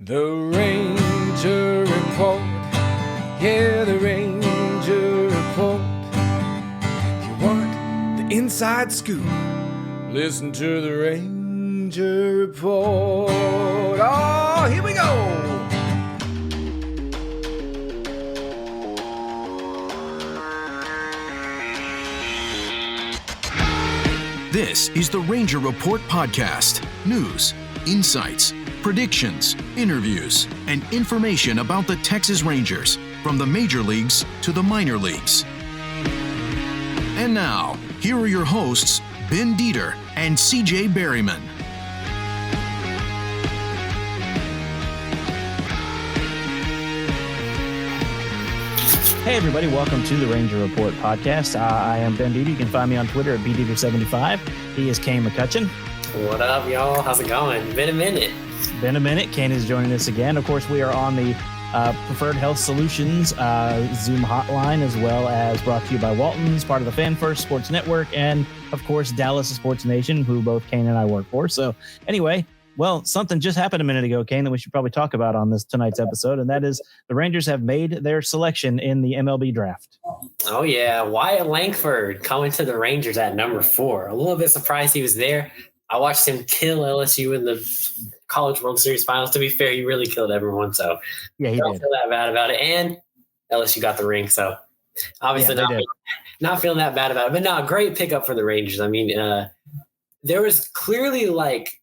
The Ranger Report, yeah, the Ranger Report. If you want the inside scoop, listen to the Ranger Report. Oh, here we go! This is the Ranger Report podcast. News, insights, predictions, interviews, and information about the Texas Rangers from the major leagues to the minor leagues. And now, here are your hosts, Ben Dieter and CJ Berryman. Hey everybody, welcome to the Ranger Report podcast. I am Ben Dieter. You can find me on Twitter at BDieter75. He is Kane McCutcheon. What up, y'all? How's it going? Been a minute. Been a minute. Kane is joining us again. Of course, we are on the Preferred Health Solutions Zoom hotline, as well as brought to you by Walton's, part of the Fan First Sports Network, and of course, Dallas Sports Nation, who both Kane and I work for. So anyway, well, something just happened a minute ago, Kane, that we should probably talk about on tonight's episode, and that is the Rangers have made their selection in the MLB draft. Oh, yeah. Wyatt Langford coming to the Rangers at number 4. A little bit surprised he was there. I watched him kill LSU in the College World Series finals. To be fair, he really killed everyone, so yeah, he don't did. feel that bad about it. And LSU got the ring, so obviously not feeling that bad about it. But no, great pickup for the Rangers. I mean, there was clearly like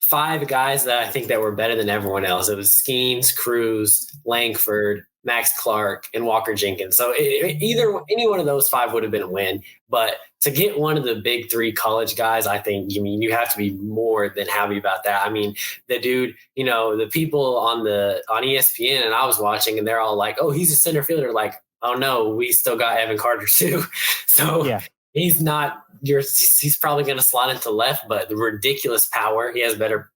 5 guys that I think that were better than everyone else. It was Skeens, Cruz, Langford, Max Clark, and Walker Jenkins. So any one of those 5 would have been a win. But to get one of the big 3 college guys, I think, you have to be more than happy about that. I mean, the dude, the people on ESPN, and I was watching, and they're all like, oh, he's a center fielder. Like, oh no, we still got Evan Carter too. So yeah. He's not he's probably going to slot into left, but the ridiculous power. He has better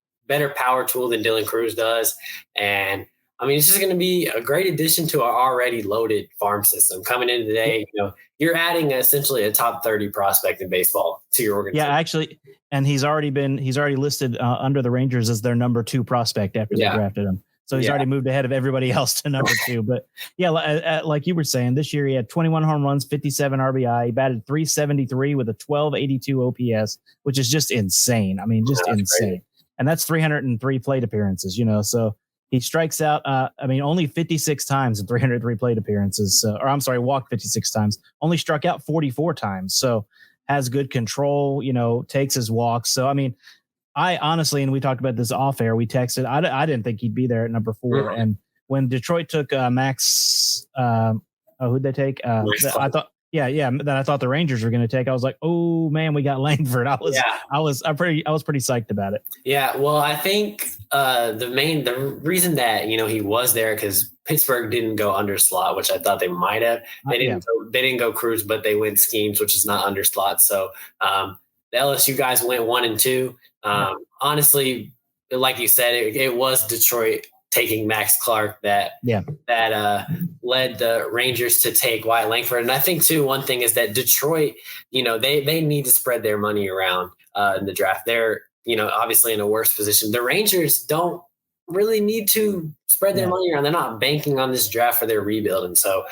power tool than Dylan Cruz does. And I mean, it's just going to be a great addition to our already loaded farm system. Coming in today, you're adding essentially a top 30 prospect in baseball to your organization. Yeah, actually, and he's already listed under the Rangers as their number 2 prospect after they drafted him. So he's already moved ahead of everybody else to number 2. But yeah, like you were saying, this year he had 21 home runs, 57 RBI. He batted .373 with a 1282 OPS, which is just insane. I mean, just insane. Crazy. And that's 303 plate appearances, so he strikes out, only 56 times in 303 plate appearances. Walked 56 times, only struck out 44 times. So has good control, takes his walks. So, I mean, I honestly, and we talked about this off air, we texted, I didn't think he'd be there at number 4. Mm-hmm. And when Detroit took Max, who'd they take? I thought the Rangers were going to take. I was like, oh man, we got Langford. I was pretty psyched about it. Yeah. Well, I think the reason that, he was there, because Pittsburgh didn't go under slot, which I thought they might have. They didn't go Cruz, but they went Schemes, which is not under slot. So the LSU guys went 1 and 2. Honestly, like you said, it was Detroit taking Max Clark that led the Rangers to take Wyatt Langford. And I think too, one thing is that Detroit, they need to spread their money around in the draft. They're, obviously in a worse position. The Rangers don't really need to spread their money around. They're not banking on this draft for their rebuild. And so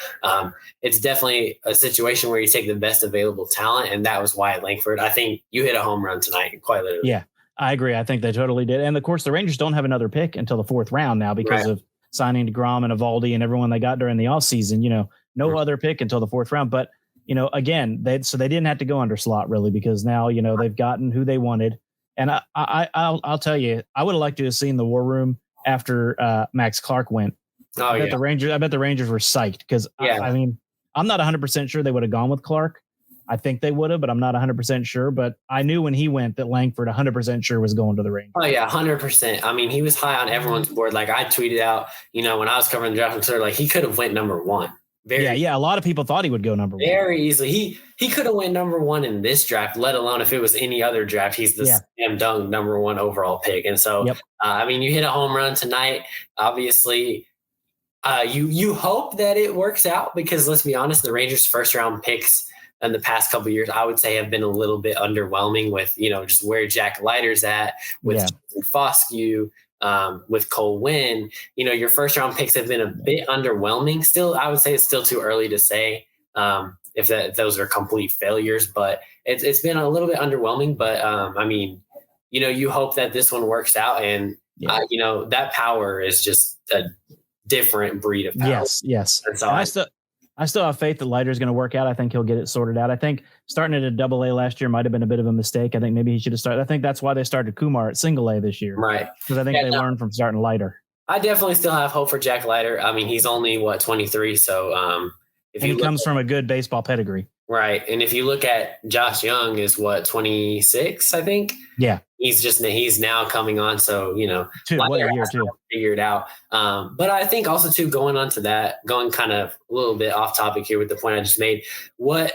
it's definitely a situation where you take the best available talent. And that was Wyatt Langford. I think you hit a home run tonight, quite literally. Yeah, I agree. I think they totally did. And of course, the Rangers don't have another pick until the 4th round now because of signing DeGrom and Evaldi and everyone they got during the offseason. No other pick until the 4th round. But, again, they didn't have to go under slot really, because now, they've gotten who they wanted. And I'll tell you, I would have liked to have seen the war room after Max Clark went. I bet the Rangers were psyched because I'm not 100% sure they would have gone with Clark. I think they would have, but I'm not 100% sure. But I knew when he went that Langford 100% sure was going to the Rangers. Oh yeah, 100%. I mean, he was high on everyone's board. Like I tweeted out, when I was covering the draft on Twitter, like he could have went number 1. A lot of people thought he would go number 1 very easily. He could have went number 1 in this draft, let alone if it was any other draft. He's the slam dunk number 1 overall pick. And so, you hit a home run tonight. Obviously, you hope that it works out because let's be honest, the Rangers' first round picks in the past couple of years, I would say have been a little bit underwhelming with, just where Jack Leiter's at with Foscue, with Cole Winn, your first round picks have been a bit underwhelming. Still, I would say it's still too early to say if those are complete failures, but it's been a little bit underwhelming. But you hope that this one works out, and that power is just a different breed of power. Yes. And so I still have faith that Leiter's going to work out. I think he'll get it sorted out. I think starting at a AA last year might have been a bit of a mistake. I think maybe he should have started. I think that's why they started Kumar at single A this year. Right. Because I think they learned from starting Leiter. I definitely still have hope for Jack Leiter. I mean, he's only 23. So he comes from a good baseball pedigree. Right. And if you look at Josh Young is 26, I think. Yeah. He's now coming on. So, what a year too. Figure it out. But I think also too, going kind of a little bit off topic here with the point I just made, what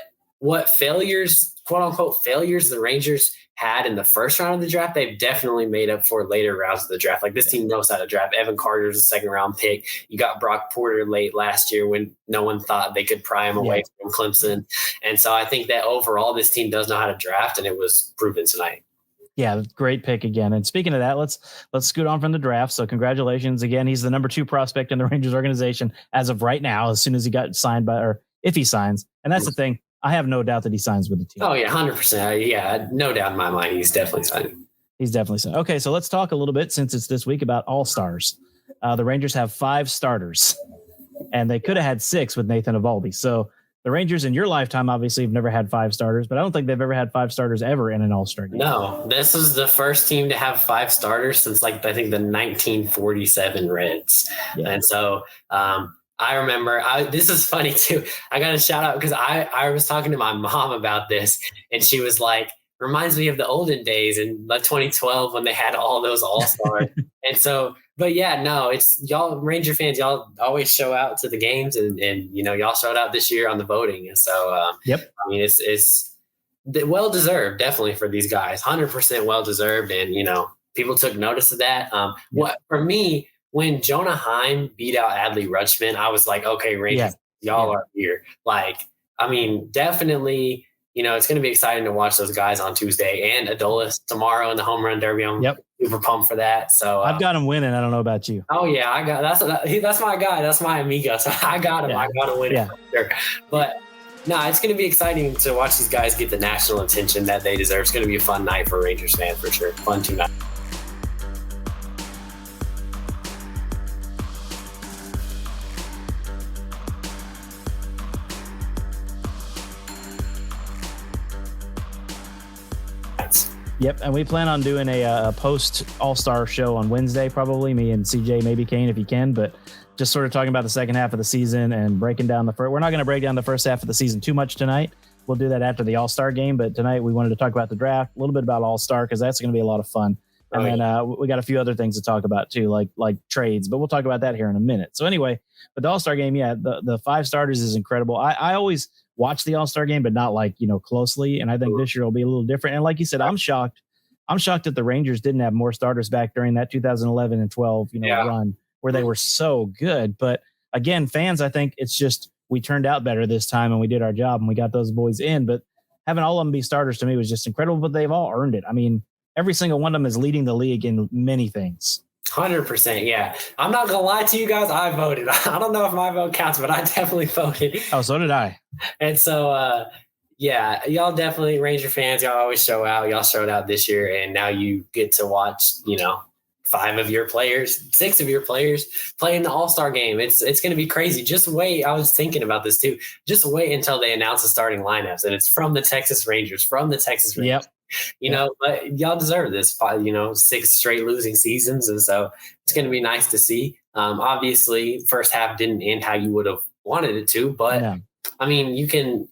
failures, quote unquote failures, the Rangers had in the first round of the draft, they've definitely made up for later rounds of the draft. Like this team knows how to draft. Evan Carter's a second round pick. You got Brock Porter late last year when no one thought they could pry him away from Clemson. And so I think that overall this team does know how to draft, and it was proven tonight. Yeah, great pick again. And speaking of that, let's scoot on from the draft. So congratulations again. He's the number 2 prospect in the Rangers organization as of right now, as soon as he got signed or if he signs. And that's the thing. I have no doubt that he signs with the team. Oh yeah, 100%. Yeah, no doubt in my mind. He's definitely signing. He's definitely signing. Okay, so let's talk a little bit, since it's this week, about All-Stars. The Rangers have 5 starters, and they could have had 6 with Nathan Eovaldi. So the Rangers in your lifetime obviously have never had 5 starters, but I don't think they've ever had 5 starters ever in an All-Star game. No, this is the first team to have 5 starters since I think the 1947 Reds. Yeah. And so I remember this is funny too. I got a shout out because I was talking to my mom about this, and she was like, reminds me of the olden days in 2012 when they had all those All-Stars. And so, but yeah, no, it's y'all Ranger fans, y'all always show out to the games, and y'all showed out this year on the voting. And so, yep. I mean, it's well deserved, definitely, for these guys, 100% well deserved. And, people took notice of that. What for me, when Jonah Heim beat out Adley Rutschman, I was like, okay, Rangers, y'all are here. Like, I mean, definitely, it's going to be exciting to watch those guys on Tuesday, and Adolis tomorrow in the home run derby. I'm super pumped for that. So I've got him winning. I don't know about you. Oh yeah, that's my guy. That's my amigo. So I got him. Yeah. I got to win it. For sure. But no, it's going to be exciting to watch these guys get the national attention that they deserve. It's going to be a fun night for Rangers fans for sure. Fun tonight. Yep, and we plan on doing a post All-Star show on Wednesday, probably, me and CJ, maybe Kane if you can, but just sort of talking about the second half of the season and breaking down the first. We're not going to break down the first half of the season too much tonight. We'll do that after the All-Star game, but tonight we wanted to talk about the draft, a little bit about All-Star, because that's going to be a lot of fun. And then we got a few other things to talk about too, like trades, but we'll talk about that here in a minute. So anyway, but the All-Star game, the 5 starters is incredible. I always watch the All-Star game, but not closely. And I think this year will be a little different. And like you said, I'm shocked that the Rangers didn't have more starters back during that 2011 and 12, run where they were so good. But again, fans, I think it's just, we turned out better this time and we did our job and we got those boys in, but having all of them be starters to me was just incredible, but they've all earned it. I mean, every single one of them is leading the league in many things. 100%. Yeah. I'm not going to lie to you guys. I voted. I don't know if my vote counts, but I definitely voted. Oh, so did I. And so, yeah, y'all definitely, Ranger fans, y'all always show out. Y'all showed out this year, and now you get to watch, 5 of your players, 6 of your players play in the All-Star game. It's going to be crazy. Just wait. I was thinking about this too. Just wait until they announce the starting lineups, and it's from the Texas Rangers. Yep. But y'all deserve this, 6 straight losing seasons. And so it's going to be nice to see. Obviously, first half didn't end how you would have wanted it to, but I mean, you can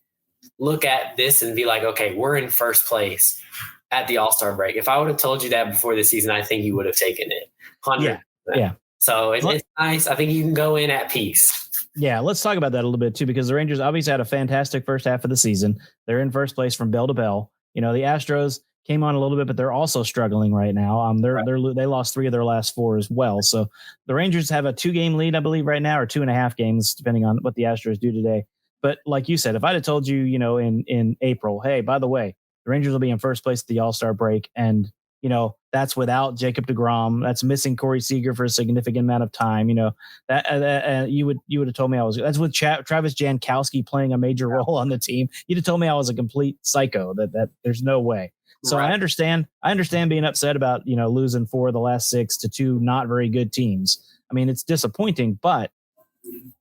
look at this and be like, okay, we're in first place at the All-Star break. If I would have told you that before the season, I think you would have taken it. 100%. Yeah. So it's nice. I think you can go in at peace. Yeah, let's talk about that a little bit too, because the Rangers obviously had a fantastic first half of the season. They're in first place from bell to bell. The Astros came on a little bit, but they're also struggling right now. They lost 3 of their last 4 as well. So the Rangers have a 2-game lead, I believe, right now, or 2.5 games, depending on what the Astros do today. But like you said, if I'd have told you, in April, hey, by the way, the Rangers will be in first place at the All-Star break, and that's without Jacob deGrom. That's missing Corey Seager for a significant amount of time. That you would have told me that's with Travis Jankowski playing a major role on the team. You'd have told me I was a complete psycho. That there's no way. So right. I understand being upset about, losing 4 of the last 6 to 2 not very good teams. I mean, it's disappointing, but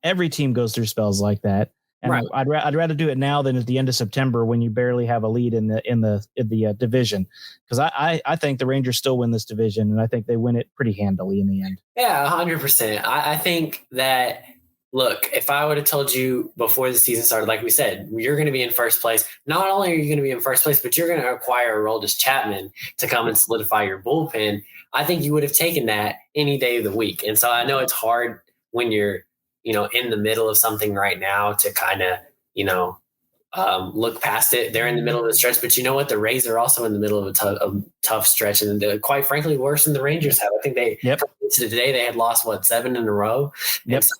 every team goes through spells like that. And right. I'd rather do it now than at the end of September when you barely have a lead in the division. Because I think the Rangers still win this division, and I think they win it pretty handily in the end. Yeah, 100%. I think that, look, if I would have told you before the season started, like we said, you're going to be in first place. Not only are you going to be in first place, but you're going to acquire Aroldis Chapman to come and solidify your bullpen. I think you would have taken that any day of the week. And so I know it's hard when you're, in the middle of something right now to kind of, look past it. They're in the middle of the stretch, but you know what? The Rays are also in the middle of a tough stretch, and quite frankly, worse than the Rangers have. I think today they had lost 7 in a row. Yep. And so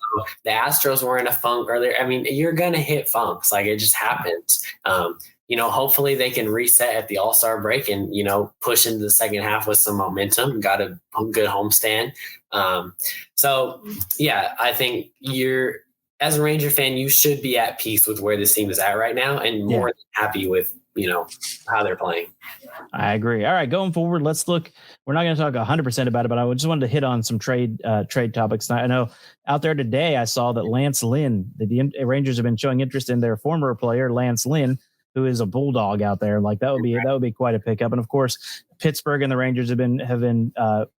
the Astros were in a funk earlier. I mean, you're going to hit funks. Like, it just happens. Hopefully they can reset at the All-Star break and, push into the second half with some momentum. Got a good homestand. So yeah, I think as a Ranger fan, you should be at peace with where this team is at right now and more than happy with, how they're playing. I agree. All right, going forward, let's look. We're not going to talk 100% about it, but I just wanted to hit on some trade topics. I know out there today, I saw that Lance Lynn, the Rangers have been showing interest in their former player, Lance Lynn, who is a bulldog out there. Like that would be quite a pickup. And of course, Pittsburgh and the Rangers have been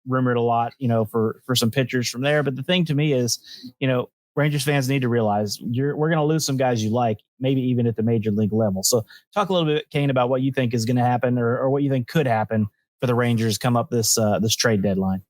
rumored a lot, for some pitchers from there. But the thing to me is, Rangers fans need to realize we're going to lose some guys you like, maybe even at the major league level. So talk a little bit, Kane, about what you think is going to happen or what you think could happen for the Rangers come up this trade deadline.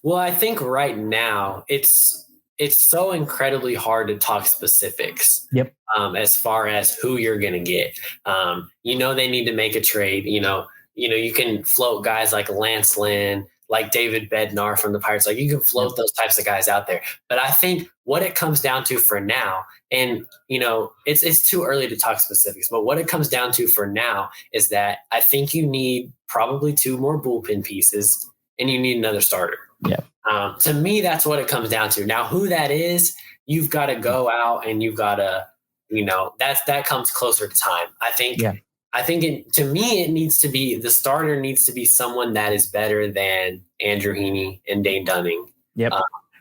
Well, I think right now it's so incredibly hard to talk specifics. Yep. As far as who you're going to get, they need to make a trade. You can float guys like Lance Lynn, like David Bednar from the Pirates. Like, you can float those types of guys out there. But I think what it comes down to for now, and it's too early to talk specifics, but what it comes down to for now is that I think you need probably 2 more bullpen pieces and you need another starter. Yeah. To me, that's what it comes down to. Now, who that is, you've got to go out and you've got to, that comes closer to time. I think to me, it needs to be, the starter needs to be someone that is better than Andrew Heaney and Dane Dunning. Yep.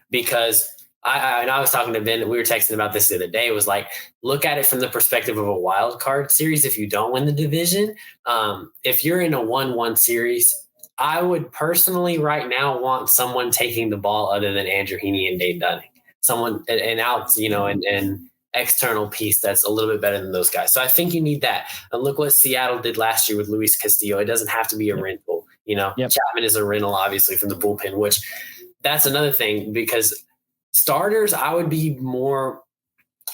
Because I was talking to Ben, we were texting about this the other day. It was like, look at it from the perspective of a wild card series. If you don't win the division, if you're in a 1-1 series, I would personally right now want someone taking the ball other than Andrew Heaney and Dane Dunning. Someone an out, and external piece that's a little bit better than those guys. So I think you need that. And look what Seattle did last year with Luis Castillo. It doesn't have to be a rental. Chapman is a rental, obviously, from the bullpen, which that's another thing, because starters, I would be more,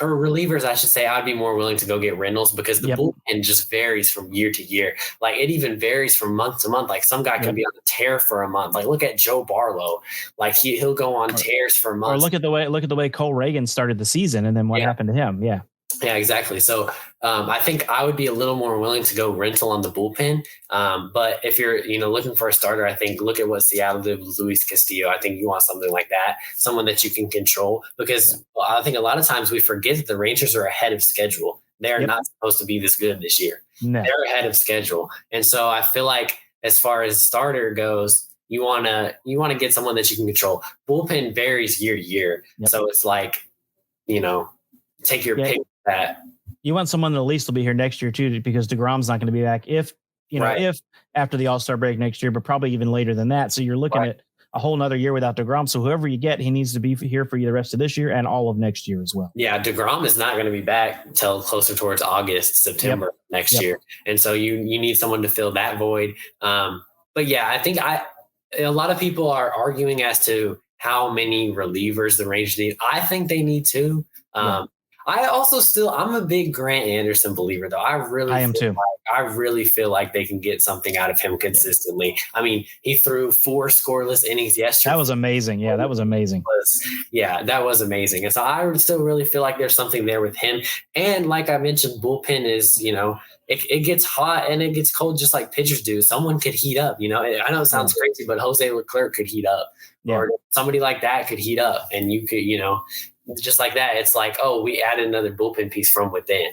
or relievers, I should say, I'd be more willing to go get rentals, because the bullpen just varies from year to year. Like, it even varies from month to month. Like, some guy can be on a tear for a month. Like, look at Joe Barlow. Like, he'll go on tears for months. Or look at the way Cole Reagan started the season, and then what happened to him. Yeah. Yeah, exactly. So I think I would be a little more willing to go rental on the bullpen. But if you're, looking for a starter, I think look at what Seattle did with Luis Castillo. I think you want something like that, someone that you can control, because I think a lot of times we forget that the Rangers are ahead of schedule. They're not supposed to be this good this year. No. They're ahead of schedule. And so I feel like as far as starter goes, you want to get someone that you can control. Bullpen varies year to year. Yep. So it's like, take your pick. That you want someone that at least will be here next year too, because DeGrom's not going to be back if after the All-Star break next year, but probably even later than that. So you're looking at a whole nother year without DeGrom. So whoever you get, he needs to be here for you the rest of this year and all of next year as well. Yeah, DeGrom is not going to be back until closer towards August, September next year. And so you need someone to fill that void. But yeah, I think a lot of people are arguing as to how many relievers the Rangers need. I think they need 2. I'm a big Grant Anderson believer, though. I am too. I really feel like they can get something out of him consistently. Yeah. I mean, he threw 4 scoreless innings yesterday. That was amazing. Yeah, that was amazing. That was amazing. And so I still really feel like there's something there with him. And like I mentioned, bullpen is, it gets hot and it gets cold just like pitchers do. Someone could heat up, I know it sounds crazy, but Jose Leclerc could heat up. Yeah. Or somebody like that could heat up, and you could, just like that. It's like, oh, we added another bullpen piece from within.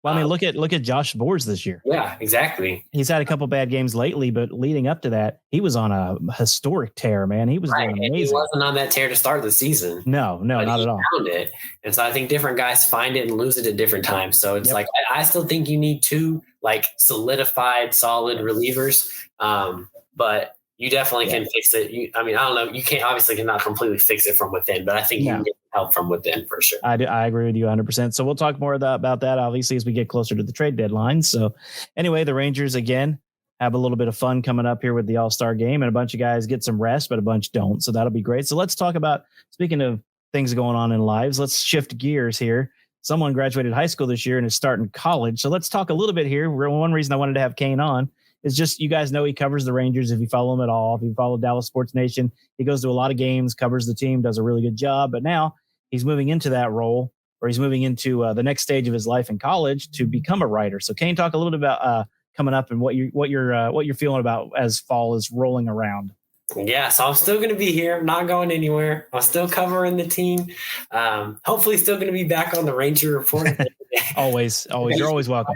Well, I mean, look at Josh Boers this year. Yeah, exactly. He's had a couple bad games lately, but leading up to that, he was on a historic tear, man. He was doing amazing. And he wasn't on that tear to start the season. No, not at all. Found it. And so I think different guys find it and lose it at different times. So it's like, I still think you need 2 like solidified, solid relievers. But you definitely can fix it. I don't know. You cannot completely fix it from within, but I think you can get help from within for sure. I agree with you 100%. So we'll talk more about that, obviously, as we get closer to the trade deadline. So anyway, the Rangers, again, have a little bit of fun coming up here with the All-Star game, and a bunch of guys get some rest, but a bunch don't. So that'll be great. So let's talk about, speaking of things going on in lives, let's shift gears here. Someone graduated high school this year and is starting college. So let's talk a little bit here. One reason I wanted to have Kane on is just, you guys know he covers the Rangers if you follow him at all. If you follow Dallas Sports Nation, he goes to a lot of games, covers the team, does a really good job. But now he's moving into that role, or he's moving into the next stage of his life in college to become a writer. So Kane, talk a little bit about coming up and what you're feeling about as fall is rolling around. Yeah, so I'm still going to be here. I'm not going anywhere. I'm still covering the team. Hopefully still going to be back on the Ranger Report. always. You're always welcome.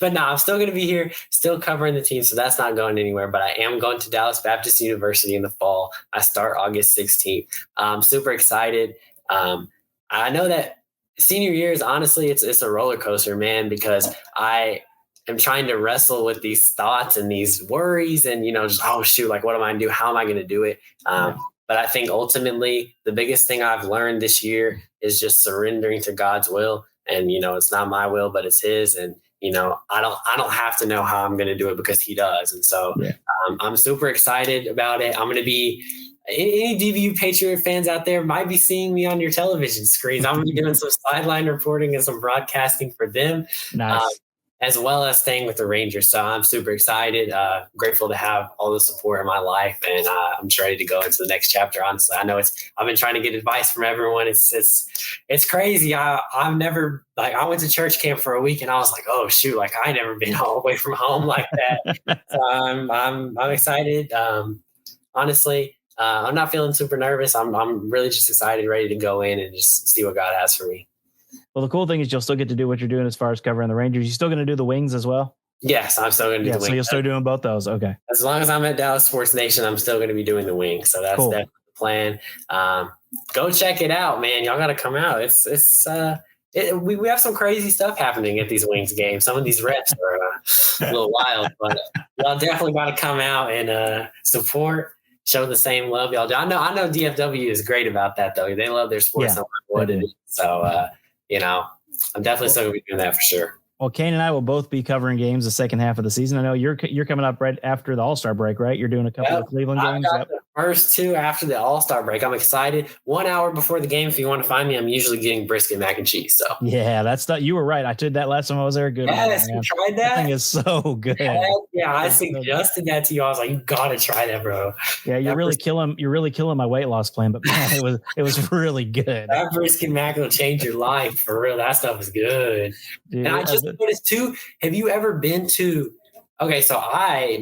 But no, I'm still going to be here, still covering the team. So that's not going anywhere. But I am going to Dallas Baptist University in the fall. I start August 16th. I'm super excited. I know that senior year is honestly, it's a roller coaster, man, because I am trying to wrestle with these thoughts and these worries and, just, oh shoot, like, what am I going to do? How am I going to do it? But I think ultimately the biggest thing I've learned this year is just surrendering to God's will. And, it's not my will, but it's his. And, I don't have to know how I'm going to do it because he does. And so I'm super excited about it. I'm going to be, any DVU Patriot fans out there might be seeing me on your television screens. I'm going to be doing some sideline reporting and some broadcasting for them. Nice. As well as staying with the Rangers. So I'm super excited, grateful to have all the support in my life. And I'm just ready to go into the next chapter. Honestly, I know I've been trying to get advice from everyone. It's crazy. I've never, I went to church camp for a week and I was like, oh shoot, like I never been all away from home like that. So I'm excited. Honestly, I'm not feeling super nervous. I'm really just excited, ready to go in and just see what God has for me. Well, the cool thing is you'll still get to do what you're doing as far as covering the Rangers. You still going to do the Wings as well? Yes, I'm still going to do the Wings. So you'll start doing both those. Okay. As long as I'm at Dallas Sports Nation, I'm still going to be doing the Wings. So that's definitely the plan. Go check it out, man. Y'all got to come out. We have some crazy stuff happening at these Wings games. Some of these refs are a little wild, but y'all definitely got to come out and support. Show the same love y'all do. I know DFW is great about that though. They love their sports. So I'm definitely still gonna be doing that for sure. Well, Kane and I will both be covering games the second half of the season. I know you're coming up right after the All-Star break, right? You're doing a couple of Cleveland games. The first 2 after the All-Star break. I'm excited. 1 hour before the game, if you want to find me, I'm usually getting brisket mac and cheese. So yeah, you were right. I did that last time I was there. Good. Yes, you tried that? That thing is so good. Yeah, I suggested that to you. I was like, you gotta try that, bro. Yeah, you're really killing my weight loss plan, but man, it was really good. That brisket mac will change your life for real. That stuff is good. Dude, and I just noticed too. Have you ever been to? Okay, so I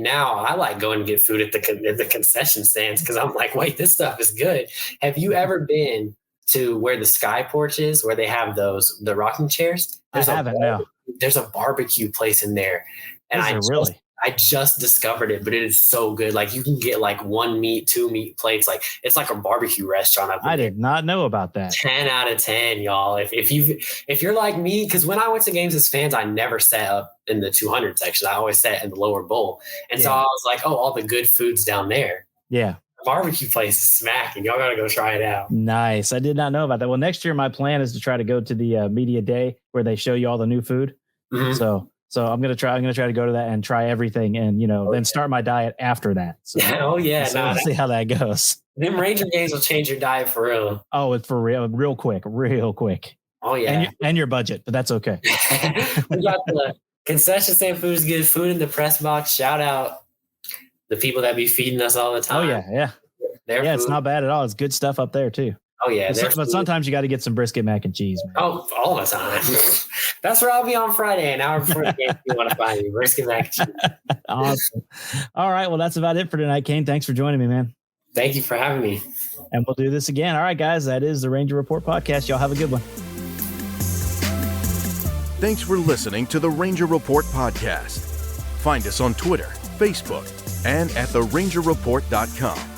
like going to get food at the concession stands because I'm like, wait, this stuff is good. Have you ever been to where the Sky Porch is, where they have the rocking chairs? I haven't. No. There's a barbecue place in there, and I just discovered it, but it is so good. Like you can get like 1 meat, 2 meat plates. Like it's like a barbecue restaurant. I did not know about that. 10 out of 10, y'all. If you're like me, because when I went to games as fans, I never sat up in the 200 section. I always sat in the lower bowl. And so I was like, oh, all the good food's down there. Yeah. The barbecue place is smacking. Y'all got to go try it out. Nice. I did not know about that. Well, next year, my plan is to try to go to the media day where they show you all the new food. Mm-hmm. So I'm gonna try to go to that and try everything, and then start my diet after that. So, we'll see how that goes. Them Ranger games will change your diet for real. Oh, it's for real, real quick. Oh yeah, and your budget, but that's okay. We got the concession stand food is good. Food in the press box. Shout out the people that be feeding us all the time. Oh yeah. It's not bad at all. It's good stuff up there too. Oh yeah, but sometimes you got to get some brisket mac and cheese, man. Oh, all the time. That's where I'll be on Friday, an hour before the game. If you want to find me, brisket mac and cheese. Awesome. All right, well, that's about it for tonight, Kane. Thanks for joining me, man. Thank you for having me. And we'll do this again. All right, guys, that is the Ranger Report podcast. Y'all have a good one. Thanks for listening to the Ranger Report podcast. Find us on Twitter, Facebook, and at therangerreport.com.